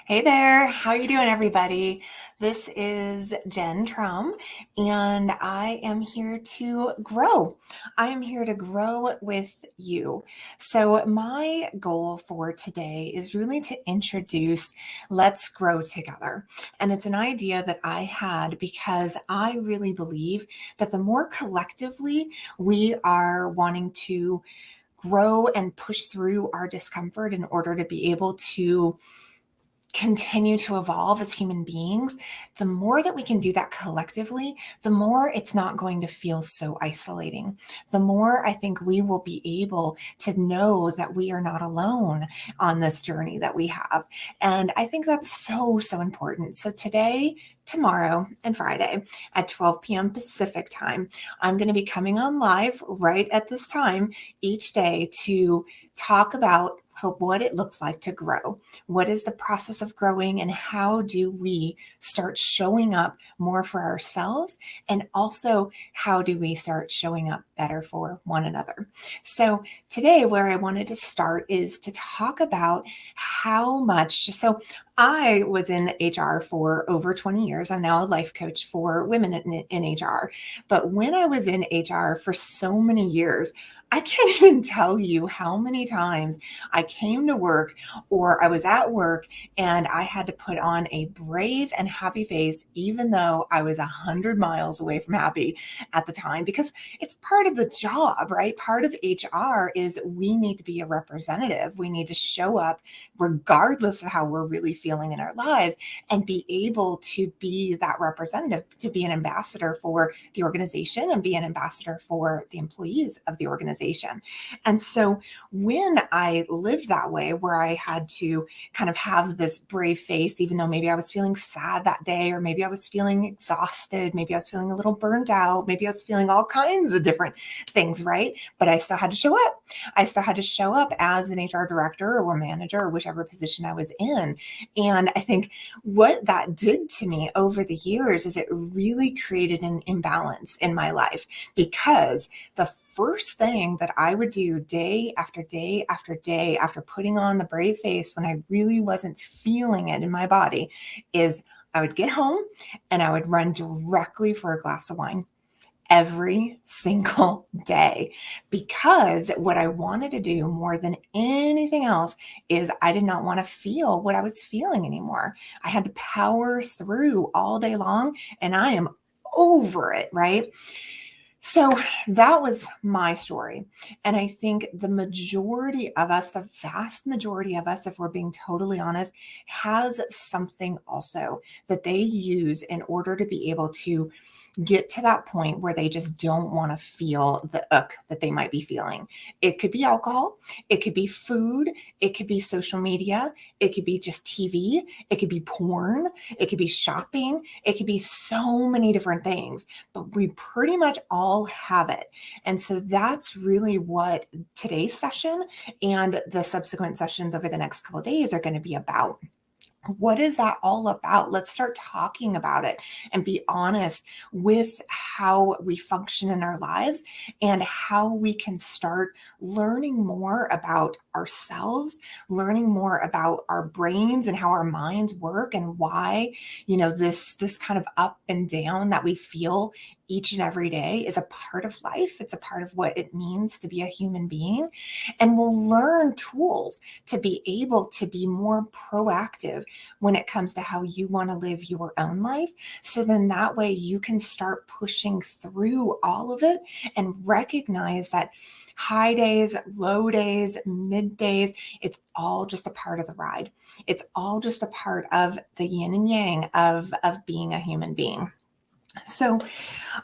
Hey there, how you doing, everybody? This is Jen Trum, and I am here to grow. I am here to grow with you. So my goal for today is really to introduce Let's Grow Together. And it's an idea that I had because I really believe that the more collectively we are wanting to grow and push through our discomfort in order to be able to continue to evolve as human beings, the more that we can do that collectively, the more it's not going to feel so isolating. The more I think we will be able to know that we are not alone on this journey that we have. And I think that's so, so important. So today, tomorrow, and Friday at 12 p.m. Pacific time, I'm going to be coming on live right at this time each day to talk about what it looks like to grow. What is the process of growing, and how do we start showing up more for ourselves? And also, how do we start showing up better for one another? So, today, where I wanted to start is to talk about how much. So, I was in HR for over 20 years. I'm now a life coach for women in HR. But when I was in HR for so many years, I can't even tell you how many times I came to work or I was at work and I had to put on a brave and happy face, even though I was 100 miles away from happy at the time, because it's part of the job, right? Part of HR is we need to be a representative. We need to show up regardless of how we're really feeling in our lives and be able to be that representative, to be an ambassador for the organization and be an ambassador for the employees of the organization. And so when I lived that way, where I had to kind of have this brave face, even though maybe I was feeling sad that day, or maybe I was feeling exhausted, maybe I was feeling a little burned out, maybe I was feeling all kinds of different things, right? But I still had to show up. I still had to show up as an HR director or manager or whichever position I was in. And I think what that did to me over the years is it really created an imbalance in my life, because the first thing that I would do day after day after day after putting on the brave face when I really wasn't feeling it in my body is I would get home and I would run directly for a glass of wine every single day, because what I wanted to do more than anything else is I did not want to feel what I was feeling anymore. I had to power through all day long and I am over it, right? So that was my story. And I think the majority of us, the vast majority of us, if we're being totally honest, has something also that they use in order to be able to get to that point where they just don't want to feel the ick that they might be feeling. It could be alcohol, it could be food, it could be social media, it could be just TV, it could be porn, it could be shopping, it could be so many different things, but we pretty much all have it. And so that's really what today's session and the subsequent sessions over the next couple of days are going to be about. What is that all about? Let's start talking about it and be honest with how we function in our lives and how we can start learning more about ourselves, learning more about our brains and how our minds work, and why, this kind of up and down that we feel each and every day is a part of life. It's a part of what it means to be a human being. And we'll learn tools to be able to be more proactive when it comes to how you want to live your own life. So then that way you can start pushing through all of it and recognize that high days, low days, mid days, it's all just a part of the ride. It's all just a part of the yin and yang of being a human being. So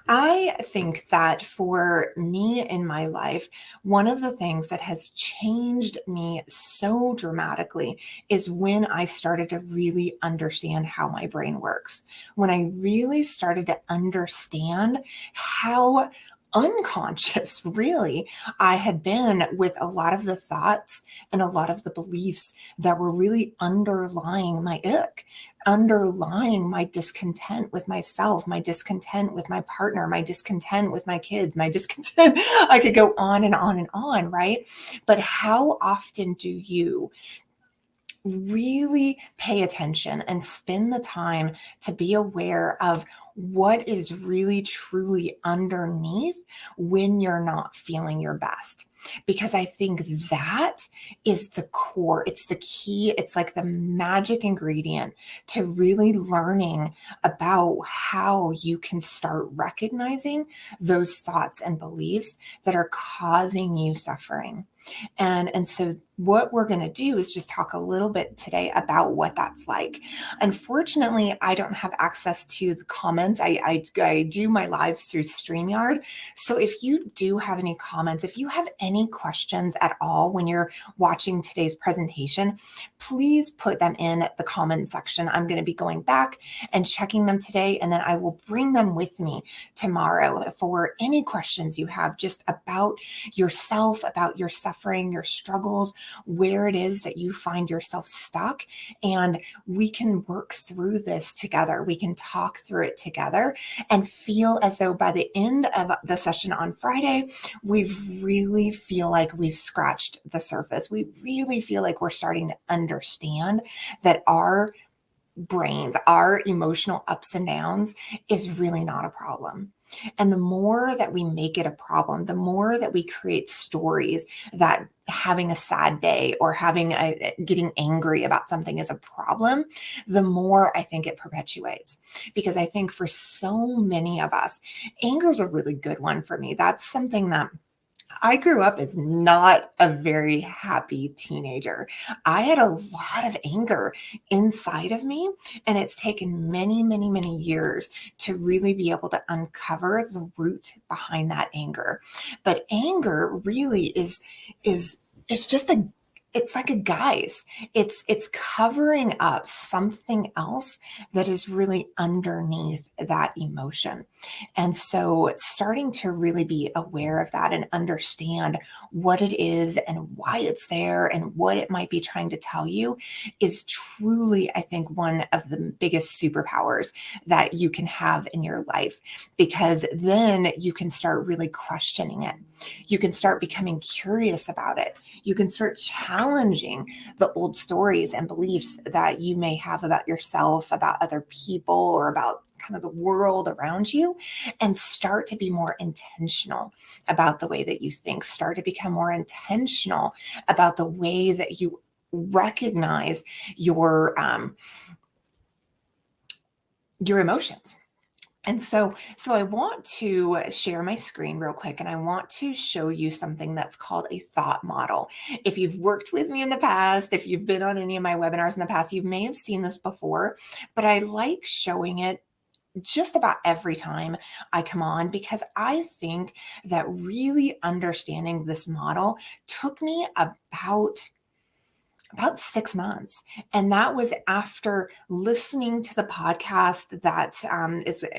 I think that for me in my life, one of the things that has changed me so dramatically is when I started to really understand how my brain works. When I really started to understand how unconscious, really, I had been with a lot of the thoughts and a lot of the beliefs that were really underlying my ick, underlying my discontent with myself, my discontent with my partner, my discontent with my kids, my discontent. I could go on and on and on, right? But how often do you really pay attention and spend the time to be aware of what is really truly underneath when you're not feeling your best. Because I think that is the core, it's the key, it's like the magic ingredient to really learning about how you can start recognizing those thoughts and beliefs that are causing you suffering. And so what we're going to do is just talk a little bit today about what that's like. Unfortunately, I don't have access to the comments. I do my lives through StreamYard. So if you do have any comments, if you have any questions at all when you're watching today's presentation, please put them in the comment section. I'm going to be going back and checking them today, and then I will bring them with me tomorrow for any questions you have just about yourself, about your suffering, your struggles, where it is that you find yourself stuck. And we can work through this together. We can talk through it together and feel as though by the end of the session on Friday, we really feel like we've scratched the surface. We really feel like we're starting to understand that our brains, our emotional ups and downs is really not a problem. And the more that we make it a problem, the more that we create stories that having a sad day or getting angry about something is a problem, the more I think it perpetuates. Because I think for so many of us, anger is a really good one for me. That's something that I grew up as not a very happy teenager. I had a lot of anger inside of me, and it's taken many, many, many years to really be able to uncover the root behind that anger. But anger really is it's just it's like a guise. It's covering up something else that is really underneath that emotion. And so starting to really be aware of that and understand what it is and why it's there and what it might be trying to tell you is truly, I think, one of the biggest superpowers that you can have in your life, because then you can start really questioning it. You can start becoming curious about it. You can start challenging the old stories and beliefs that you may have about yourself, about other people, or about kind of the world around you, and start to be more intentional about the way that you think. Start to become more intentional about the way that you recognize your emotions. And so I want to share my screen real quick, and I want to show you something that's called a thought model. If you've worked with me in the past, if you've been on any of my webinars in the past, you may have seen this before, but I like showing it just about every time I come on, because I think that really understanding this model took me about 6 months. And that was after listening to the podcast that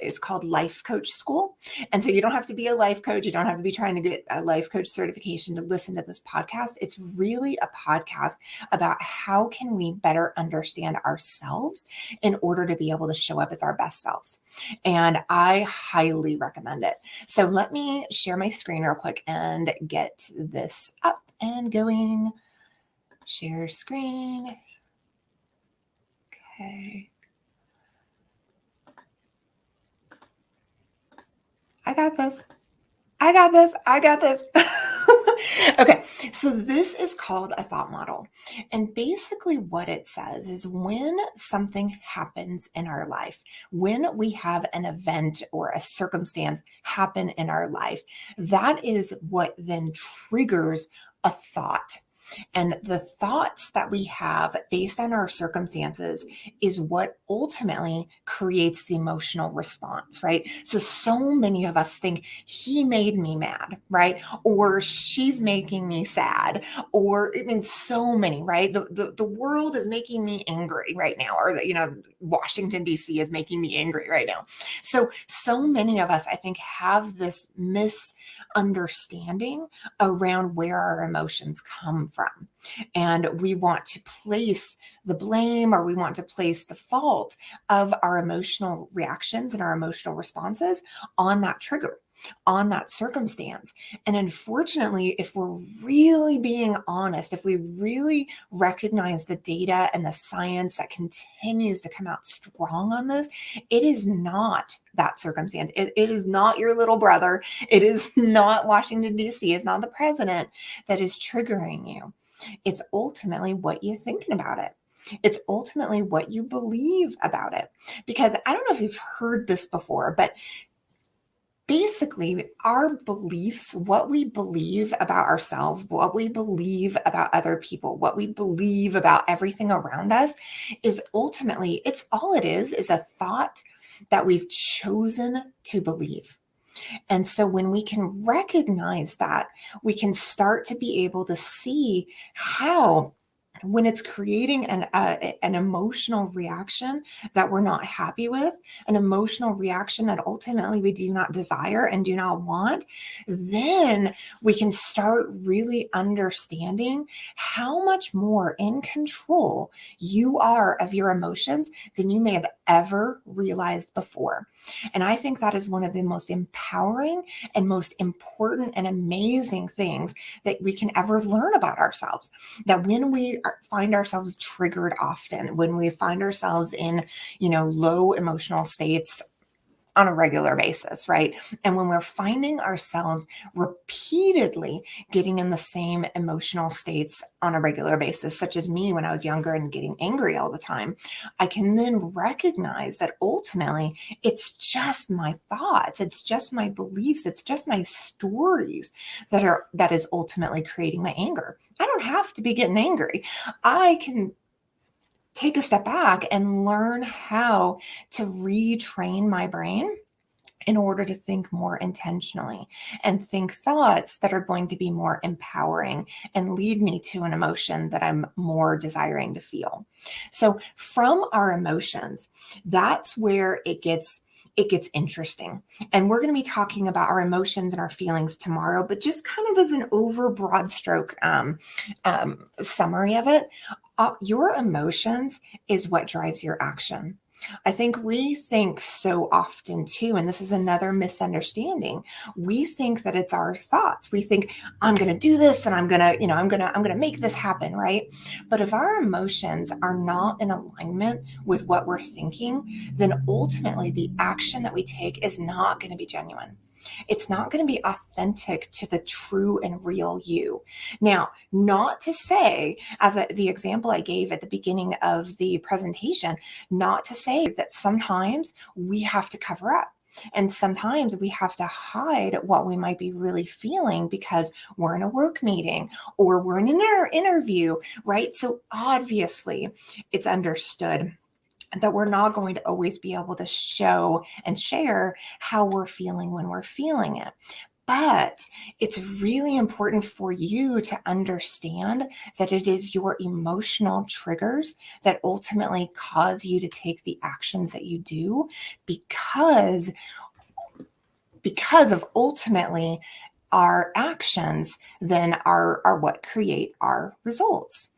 is called Life Coach School. And so you don't have to be a life coach. You don't have to be trying to get a life coach certification to listen to this podcast. It's really a podcast about how can we better understand ourselves in order to be able to show up as our best selves. And I highly recommend it. So let me share my screen real quick and get this up and going. Share screen. Okay. I got this. I got this. I got this. Okay, so this is called a thought model. And basically, what it says is when something happens in our life, when we have an event or a circumstance happen in our life, that is what then triggers a thought. And the thoughts that we have based on our circumstances is what ultimately creates the emotional response, right? So many of us think he made me mad, right? Or she's making me sad, or I mean, so many, right? The world is making me angry right now, or Washington, D.C. is making me angry right now. So many of us, I think, have this misunderstanding around where our emotions come from. And we want to place the blame, or we want to place the fault of our emotional reactions and our emotional responses on that trigger. on that circumstance. And unfortunately, if we're really being honest, if we really recognize the data and the science that continues to come out strong on this, it is not that circumstance. It is not your little brother. It is not Washington, D.C. It's not the president that is triggering you. It's ultimately what you're thinking about it. It's ultimately what you believe about it. Because I don't know if you've heard this before, but basically, our beliefs, what we believe about ourselves, what we believe about other people, what we believe about everything around us is ultimately, it's all it is a thought that we've chosen to believe. And so when we can recognize that, we can start to be able to see how when it's creating an emotional reaction that we're not happy with, an emotional reaction that ultimately we do not desire and do not want, then we can start really understanding how much more in control you are of your emotions than you may have ever realized before. And I think that is one of the most empowering and most important and amazing things that we can ever learn about ourselves. That when we find ourselves triggered often, when we find ourselves in, low emotional states on a regular basis, right? And when we're finding ourselves repeatedly getting in the same emotional states on a regular basis, such as me when I was younger and getting angry all the time, I can then recognize that ultimately it's just my thoughts, it's just my beliefs, it's just my stories that is ultimately creating my anger. I don't have to be getting angry. I can take a step back and learn how to retrain my brain in order to think more intentionally and think thoughts that are going to be more empowering and lead me to an emotion that I'm more desiring to feel. So from our emotions, that's where it gets interesting. And we're going to be talking about our emotions and our feelings tomorrow, but just kind of as an over broad stroke summary of it, your emotions is what drives your action. I think we think so often too, and this is another misunderstanding. We think that it's our thoughts. We think I'm going to do this and I'm going to make this happen, right? But if our emotions are not in alignment with what we're thinking, then ultimately the action that we take is not going to be genuine. It's not going to be authentic to the true and real you. Now, not to say, as the example I gave at the beginning of the presentation, not to say that sometimes we have to cover up. And sometimes we have to hide what we might be really feeling because we're in a work meeting or we're in an interview, right? So obviously it's understood that we're not going to always be able to show and share how we're feeling when we're feeling it. But it's really important for you to understand that it is your emotional triggers that ultimately cause you to take the actions that you do because of ultimately our actions then are what create our results.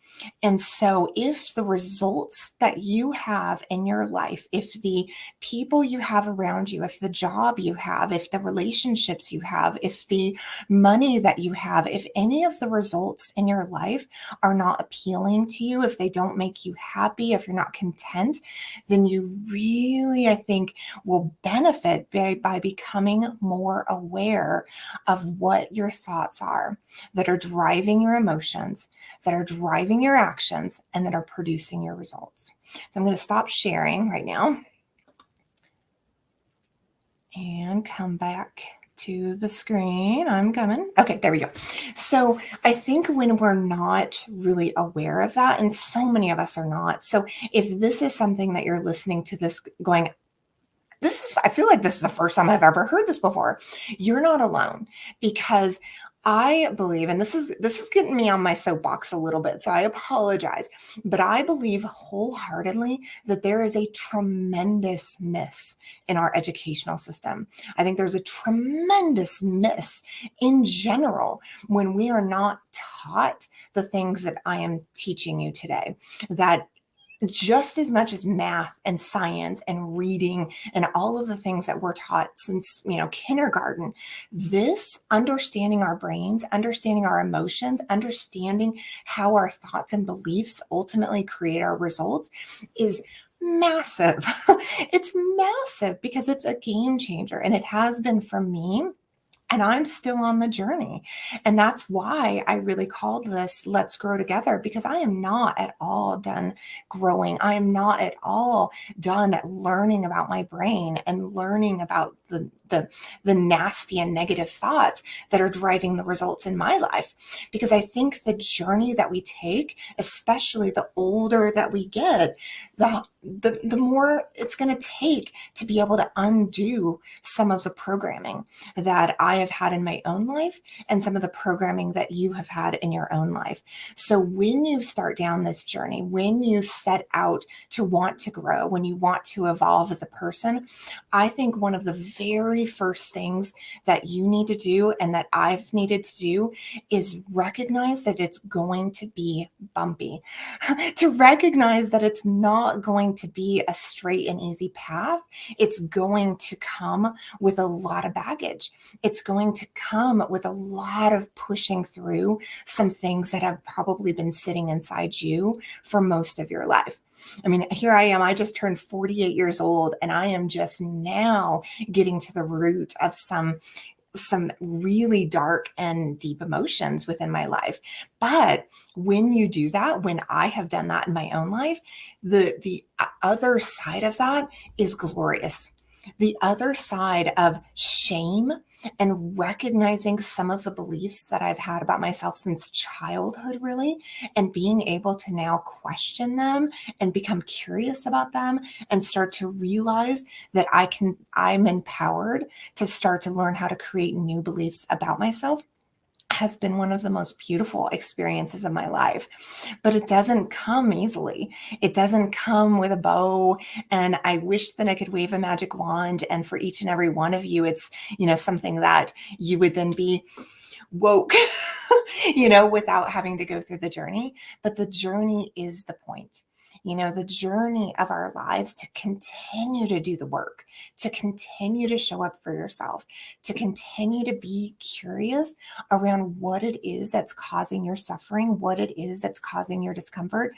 And so if the results that you have in your life, if the people you have around you, if the job you have, if the relationships you have, if the money that you have, if any of the results in your life are not appealing to you, if they don't make you happy, if you're not content, then you really, I think, will benefit by becoming more aware of what your thoughts are that are driving your emotions, that are driving your actions, and that are producing your results. So I'm going to stop sharing right now and come back to the screen. I'm coming. Okay, there we go. So I think when we're not really aware of that, and so many of us are not. So if this is something that you're listening to this going, I feel like this is the first time I've ever heard this before. You're not alone, because I believe, and this is getting me on my soapbox a little bit, so I apologize, but I believe wholeheartedly that there is a tremendous miss in our educational system. I think there's a tremendous miss in general when we are not taught the things that I am teaching you today, that just as much as math and science and reading and all of the things that we're taught since, kindergarten. This understanding our brains, understanding our emotions, understanding how our thoughts and beliefs ultimately create our results is massive. It's massive because it's a game changer, and it has been for me. And I'm still on the journey. And that's why I really called this Let's Grow Together, because I am not at all done growing. I am not at all done learning about my brain and learning about the nasty and negative thoughts that are driving the results in my life. Because I think the journey that we take, especially the older that we get, the more it's going to take to be able to undo some of the programming that I have had in my own life and some of the programming that you have had in your own life. So when you start down this journey, when you set out to want to grow, when you want to evolve as a person, I think one of the very first things that you need to do and that I've needed to do is recognize that it's going to be bumpy, to recognize that it's not going to be a straight and easy path. It's going to come with a lot of baggage. It's going to come with a lot of pushing through some things that have probably been sitting inside you for most of your life. I mean, here I am. I just turned 48 years old, and I am just now getting to the root of some really dark and deep emotions within my life. But when you do that, when I have done that in my own life, the other side of that is glorious. The other side of shame and recognizing some of the beliefs that I've had about myself since childhood, really, and being able to now question them and become curious about them and start to realize that I'm empowered to start to learn how to create new beliefs about myself, has been one of the most beautiful experiences of my life. But it doesn't come easily. It doesn't come with a bow. And I wish that I could wave a magic wand. And for each and every one of you, it's, something that you would then be woke, without having to go through the journey. But the journey is the point. The journey of our lives to continue to do the work, to continue to show up for yourself, to continue to be curious around what it is that's causing your suffering, what it is that's causing your discomfort,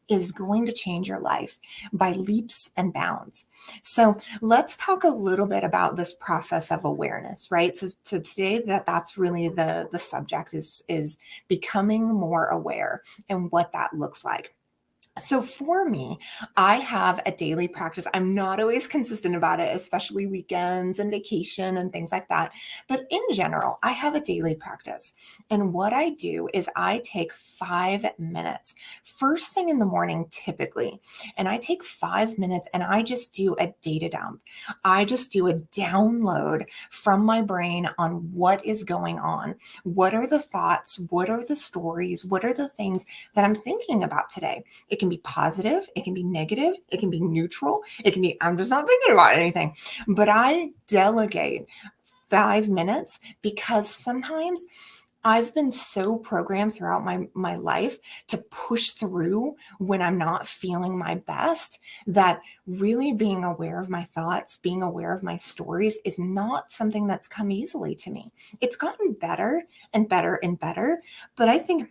is going to change your life by leaps and bounds. So let's talk a little bit about this process of awareness, right? So today that's really the subject is becoming more aware and what that looks like. So for me, I have a daily practice. I'm not always consistent about it, especially weekends and vacation and things like that. But in general, I have a daily practice. And what I do is I take 5 minutes first thing in the morning, typically. And I take 5 minutes and I just do a data dump. I just do a download from my brain on what is going on. What are the thoughts? What are the stories? What are the things that I'm thinking about today? It can be positive, it can be negative, it can be neutral, it can be, I'm just not thinking about anything. But I delegate 5 minutes because sometimes I've been so programmed throughout my life to push through when I'm not feeling my best, that really being aware of my thoughts, being aware of my stories is not something that's come easily to me. It's gotten better and better and better, but I think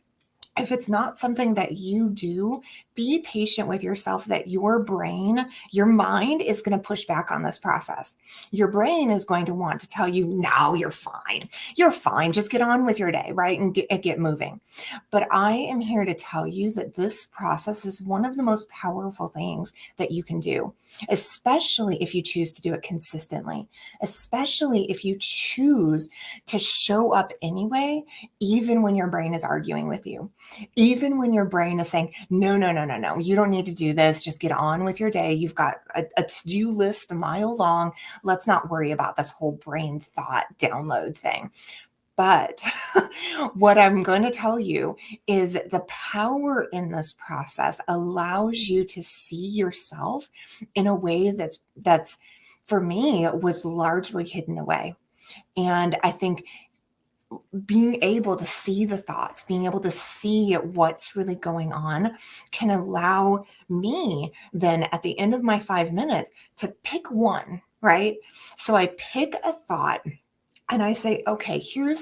if it's not something that you do, be patient with yourself that your brain, your mind is going to push back on this process. Your brain is going to want to tell you, no, you're fine. You're fine. Just get on with your day, right? And get moving. But I am here to tell you that this process is one of the most powerful things that you can do, especially if you choose to do it consistently, especially if you choose to show up anyway, even when your brain is arguing with you. Even when your brain is saying, no, you don't need to do this. Just get on with your day. You've got a to-do list a mile long. Let's not worry about this whole brain thought download thing. But what I'm going to tell you is the power in this process allows you to see yourself in a way that's for me was largely hidden away. And I think being able to see the thoughts, being able to see what's really going on can allow me then at the end of my 5 minutes to pick one, right? So I pick a thought and I say, okay, here's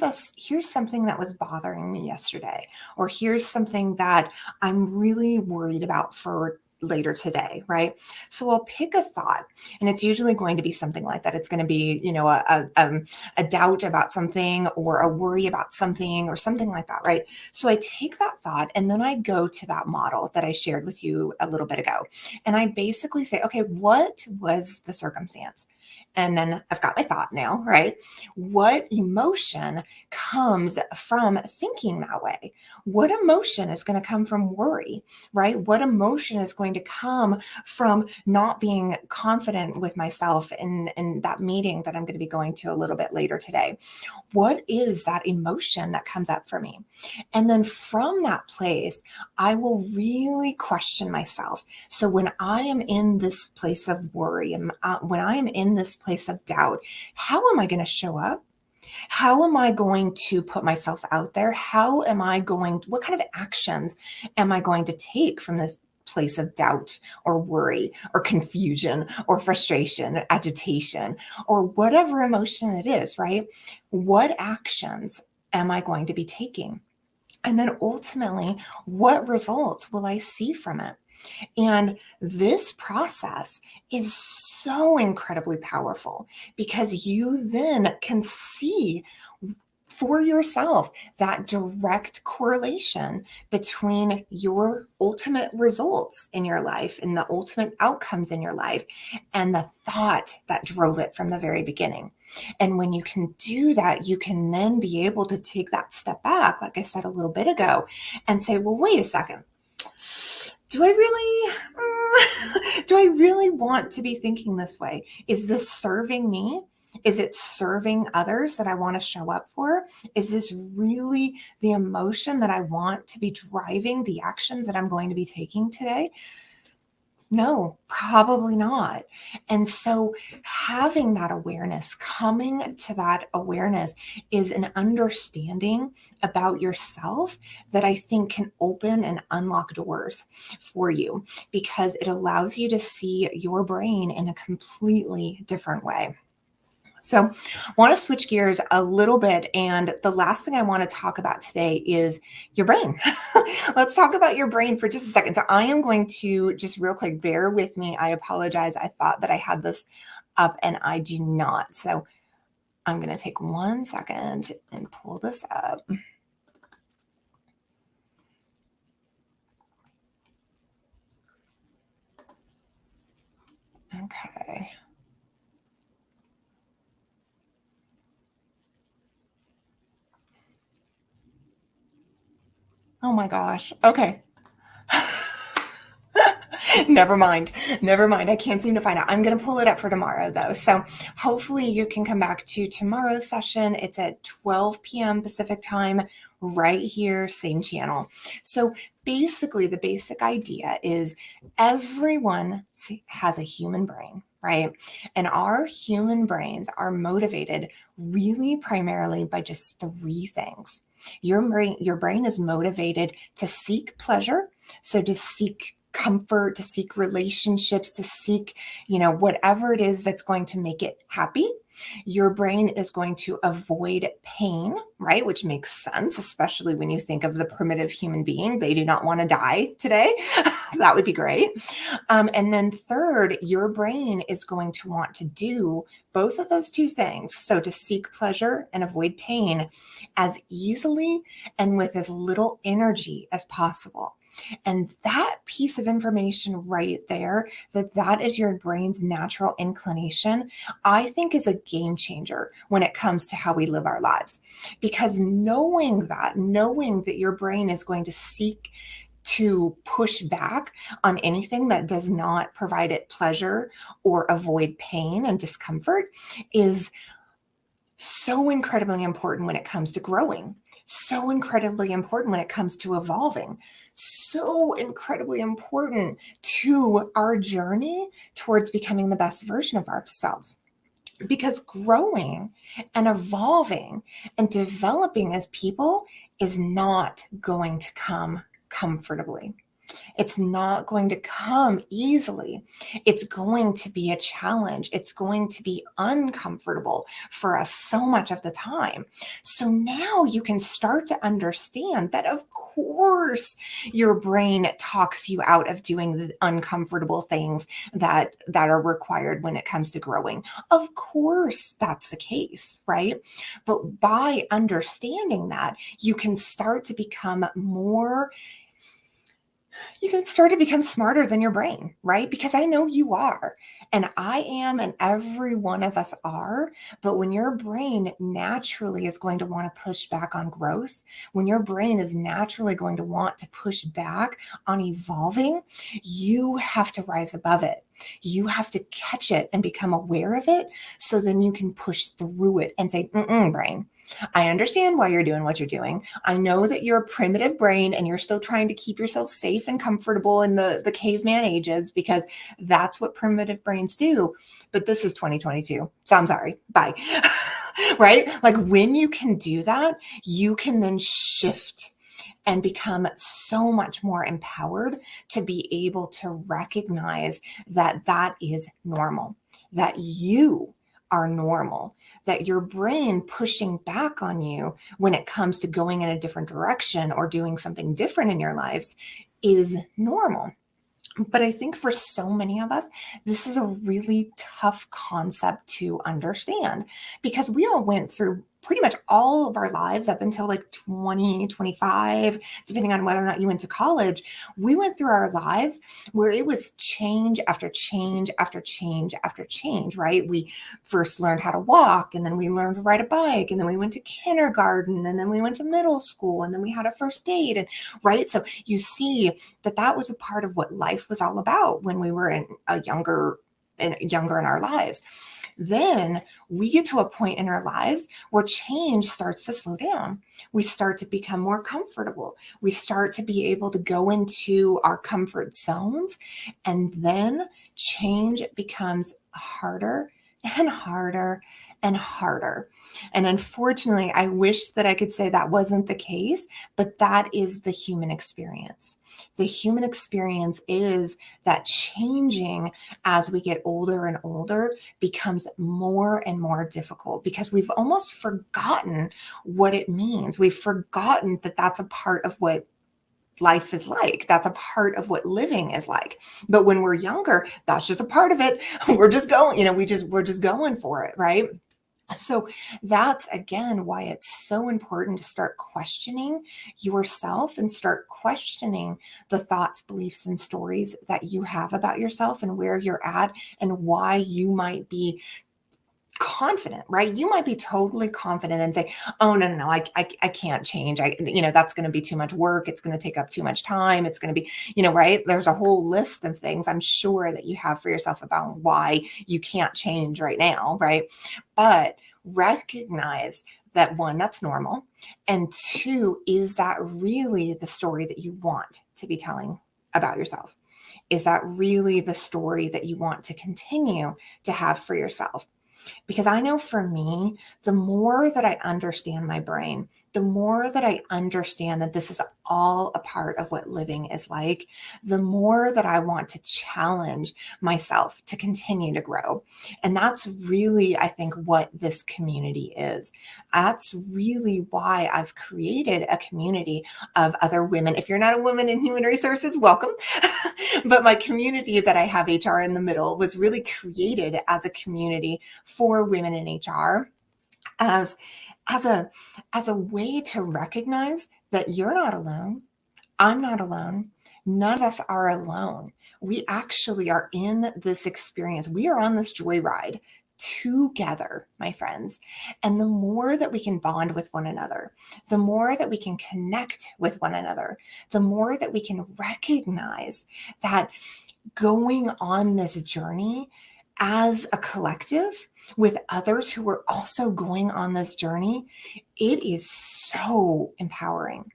something that was bothering me yesterday, or here's something that I'm really worried about for later today, right? So I'll pick a thought, and it's usually going to be something like that. It's going to be, a doubt about something, or a worry about something, or something like that, right? So I take that thought, and then I go to that model that I shared with you a little bit ago, and I basically say, okay, what was the circumstance? And then I've got my thought now, right? What emotion comes from thinking that way? What emotion is going to come from worry, right? What emotion is going to come from not being confident with myself in that meeting that I'm going to be going to a little bit later today? What is that emotion that comes up for me? And then from that place, I will really question myself. So when I am in this place of worry, and when I am in this place of doubt, how am I going to show up? How am I going to put myself out there? What kind of actions am I going to take from this place of doubt or worry or confusion or frustration, agitation, or whatever emotion it is, right? What actions am I going to be taking? And then ultimately, what results will I see from it? And this process is so incredibly powerful because you then can see for yourself that direct correlation between your ultimate results in your life and the ultimate outcomes in your life and the thought that drove it from the very beginning. And when you can do that, you can then be able to take that step back, like I said a little bit ago, and say, well, wait a second. Do I really want to be thinking this way? Is this serving me? Is it serving others that I want to show up for? Is this really the emotion that I want to be driving the actions that I'm going to be taking today? No, probably not. And so having that awareness, coming to that awareness is an understanding about yourself that I think can open and unlock doors for you because it allows you to see your brain in a completely different way. So, I want to switch gears a little bit. And the last thing I want to talk about today is your brain. Let's talk about your brain for just a second. So, I am going to just real quick bear with me. I apologize. I thought that I had this up and I do not. So, I'm going to take 1 second and pull this up. Okay. Oh my gosh. Okay. Never mind. Never mind. I can't seem to find out. I'm going to pull it up for tomorrow, though. So hopefully you can come back to tomorrow's session. It's at 12 p.m. Pacific time, right here, same channel. So basically, the basic idea is everyone has a human brain, right? And our human brains are motivated really primarily by just three things. Your brain is motivated to seek pleasure, so to seek comfort, to seek relationships, to seek, whatever it is that's going to make it happy. Your brain is going to avoid pain, right? Which makes sense, especially when you think of the primitive human being. They do not want to die today. That would be great. And then third, your brain is going to want to do both of those two things. So to seek pleasure and avoid pain as easily and with as little energy as possible. And that piece of information right there, that is your brain's natural inclination, I think is a game changer when it comes to how we live our lives. Because knowing that your brain is going to seek to push back on anything that does not provide it pleasure or avoid pain and discomfort is so incredibly important when it comes to growing, so incredibly important when it comes to evolving, so incredibly important to our journey towards becoming the best version of ourselves. because growing and evolving and developing as people is not going to come comfortably. It's not going to come easily. It's going to be a challenge. It's going to be uncomfortable for us so much of the time. So now you can start to understand that, of course, your brain talks you out of doing the uncomfortable things that are required when it comes to growing. Of course, that's the case, right? But by understanding that, you can start to become smarter than your brain, right? Because I know you are, and I am, and every one of us are. But when your brain naturally is going to want to push back on growth, when your brain is naturally going to want to push back on evolving, you have to rise above it. You have to catch it and become aware of it, so then you can push through it and say, brain, I understand why you're doing what you're doing. I know that you're a primitive brain and you're still trying to keep yourself safe and comfortable in the caveman ages, because that's what primitive brains do. But this is 2022. So I'm sorry. Bye. Right? Like, when you can do that, you can then shift and become so much more empowered to be able to recognize that that is normal, that you are normal, that your brain pushing back on you when it comes to going in a different direction or doing something different in your lives is normal. But I think for so many of us, this is a really tough concept to understand, because we all went through pretty much all of our lives up until like 20, 25, depending on whether or not you went to college. We went through our lives where it was change after change after change after change, right? We first learned how to walk, and then we learned to ride a bike, and then we went to kindergarten, and then we went to middle school, and then we had a first date, and right? So you see that was a part of what life was all about when we were younger in our lives. Then we get to a point in our lives where change starts to slow down. We start to become more comfortable. We start to be able to go into our comfort zones, and then change becomes harder and harder and harder. And unfortunately, I wish that I could say that wasn't the case, but that is the human experience. The human experience is that changing as we get older and older becomes more and more difficult, because we've almost forgotten what it means. We've forgotten that that's a part of what life is like. That's a part of what living is like. But when we're younger, that's just a part of it. We're just going, we're just going for it, right? So that's again why it's so important to start questioning yourself and start questioning the thoughts, beliefs, and stories that you have about yourself and where you're at and why you might be confident, right? You might be totally confident and say, oh, no, I can't change. That's going to be too much work. It's going to take up too much time. It's going to be, right? There's a whole list of things I'm sure that you have for yourself about why you can't change right now, right? But recognize that, one, that's normal. And two, is that really the story that you want to be telling about yourself? Is that really the story that you want to continue to have for yourself? Because I know for me, the more that I understand my brain, the more that I understand that this is all a part of what living is like, the more that I want to challenge myself to continue to grow. And that's really, I think, what this community is. That's really why I've created a community of other women. If you're not a woman in human resources, welcome. But my community that I have, HR in the Middle, was really created as a community for women in HR, as a way to recognize that you're not alone. I'm not alone. None of us are alone. We actually are in this experience. We are on this joyride together, my friends. And the more that we can bond with one another, the more that we can connect with one another, the more that we can recognize that going on this journey as a collective with others who are also going on this journey, it is so empowering.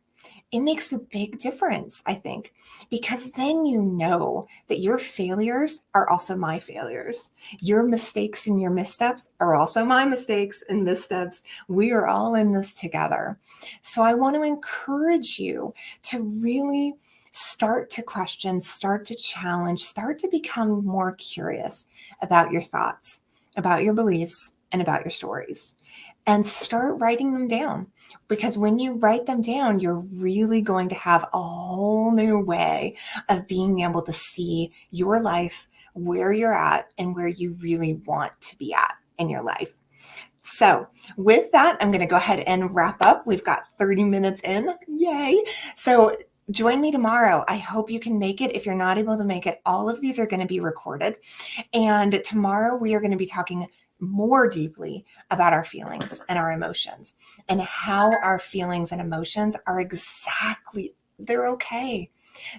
it makes a big difference, I think, because then you know that your failures are also my failures. Your mistakes and your missteps are also my mistakes and missteps. We are all in this together. So I want to encourage you to really start to question, start to challenge, start to become more curious about your thoughts, about your beliefs, and about your stories. And start writing them down, because when you write them down, you're really going to have a whole new way of being able to see your life, where you're at, and where you really want to be at in your life. So with that, I'm going to go ahead and wrap up. We've got 30 minutes in. Yay. So join me tomorrow. I hope you can make it. If you're not able to make it, all of these are going to be recorded. And tomorrow we are going to be talking more deeply about our feelings and our emotions, and how our feelings and emotions are they're okay.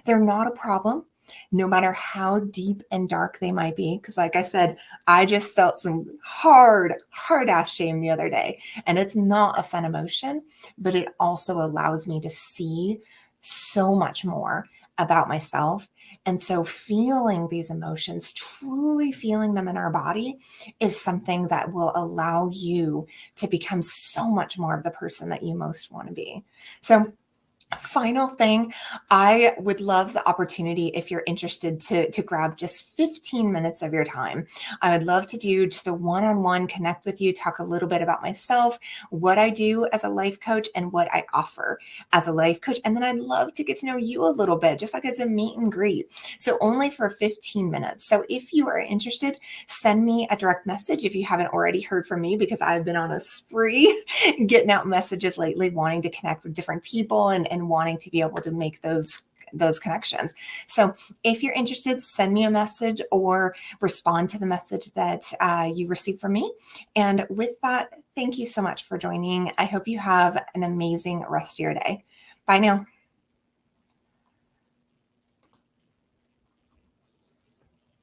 They're not a problem, no matter how deep and dark they might be. Because like I said, I just felt some hard ass shame the other day. And it's not a fun emotion, but it also allows me to see so much more about myself. And so feeling these emotions, truly feeling them in our body, is something that will allow you to become so much more of the person that you most want to be. So final thing, I would love the opportunity, if you're interested, to grab just 15 minutes of your time. I would love to do just a one-on-one connect with you, talk a little bit about myself, what I do as a life coach, and what I offer as a life coach. And then I'd love to get to know you a little bit, just like as a meet and greet. So only for 15 minutes. So if you are interested, send me a direct message if you haven't already heard from me, because I've been on a spree getting out messages lately, wanting to connect with different people and wanting to be able to make those connections. So if you're interested, send me a message or respond to the message that you received from me. And with that, thank you so much for joining. I hope you have an amazing rest of your day. Bye now.